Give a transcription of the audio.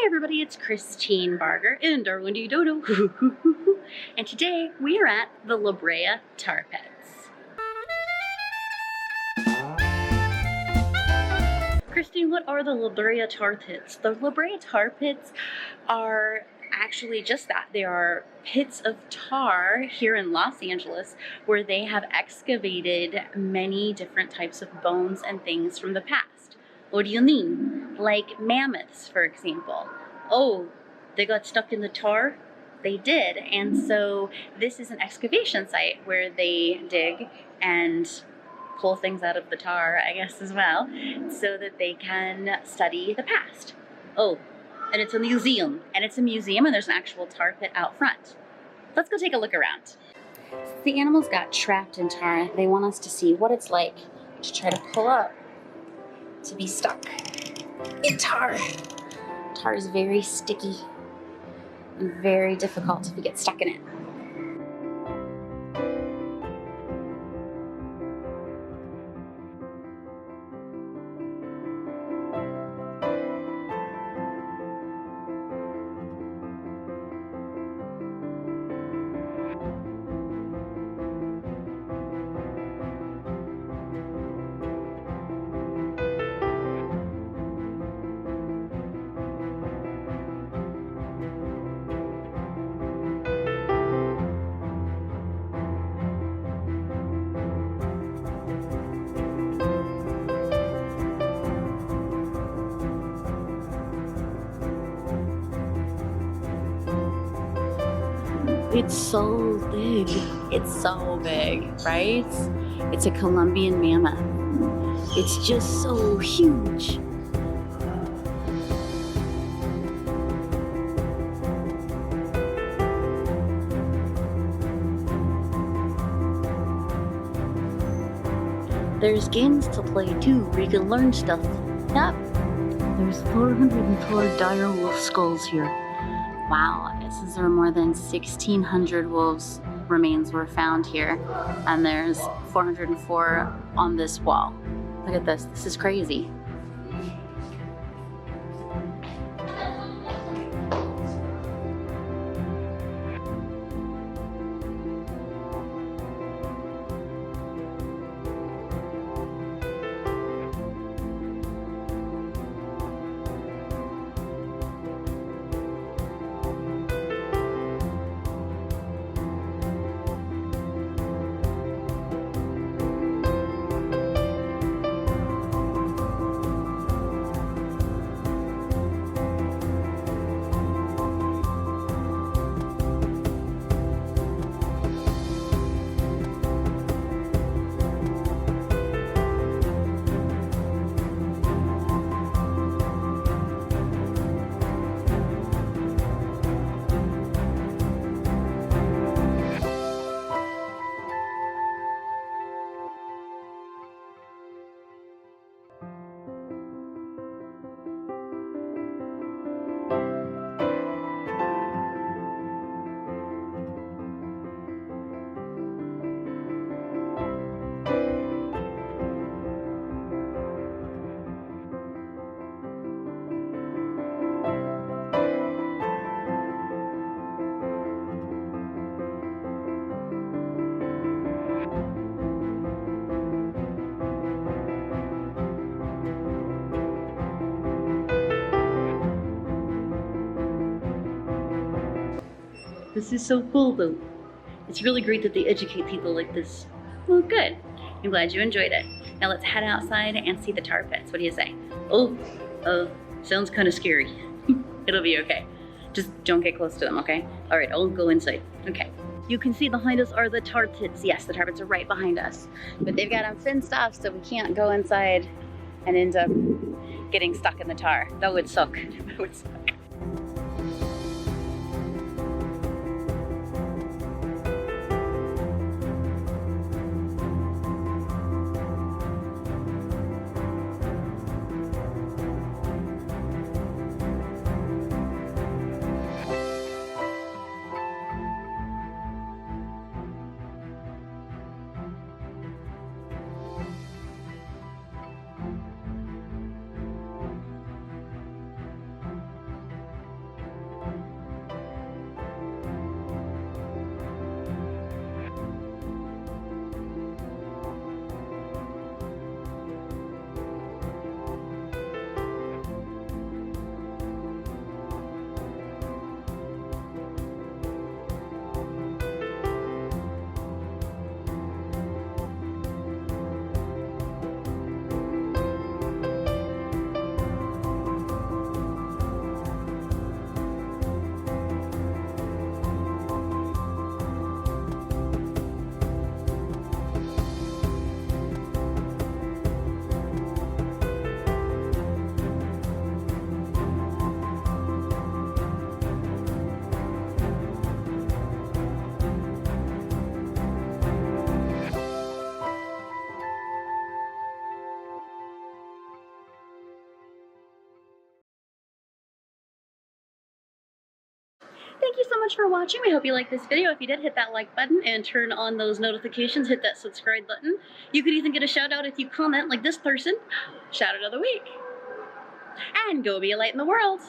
Hey everybody, it's Christine Barger and Darwin D Dodo and today we are at the Brea Tar Pits. Christine, what are the Brea Tar Pits? The Brea Tar Pits are actually just that. They are pits of tar here in Los Angeles where they have excavated many different types of bones and things from the past. What do you mean? Like mammoths, for example. Oh, they got stuck in the tar? They did. And so this is an excavation site where they dig and pull things out of the tar, I guess, as well, so that they can study the past. Oh, and it's a museum. And it's a museum and there's an actual tar pit out front. Let's go take a look around. The animals got trapped in tar. They want us to see what it's like to try to pull up, to be stuck in tar. Tar is very sticky and very difficult if you get stuck in it. It's so big. It's so big, right? It's a Colombian mammoth. It's just so huge. There's games to play too, where you can learn stuff. Yep. There's 404 dire wolf skulls here. Wow, it says there are more than 1,600 wolves remains were found here, and there's 404 on this wall. Look at this. This is crazy. This is so cool though. It's really great that they educate people like this. Well, good. I'm glad you enjoyed it. Now let's head outside and see the tar pits. What do you say? Oh, sounds kind of scary. It'll be okay. Just don't get close to them, okay? All right, I'll go inside. Okay. You can see behind us are the tar pits. Yes, the tar pits are right behind us. But they've got them fenced off so we can't go inside and end up getting stuck in the tar. That would suck. That would suck. Thank you so much for watching. We hope you liked this video. If you did, hit that like button and turn on those notifications. Hit that subscribe button. You could even get a shout out if you comment like this person. Shout out of the week. And go be a light in the world.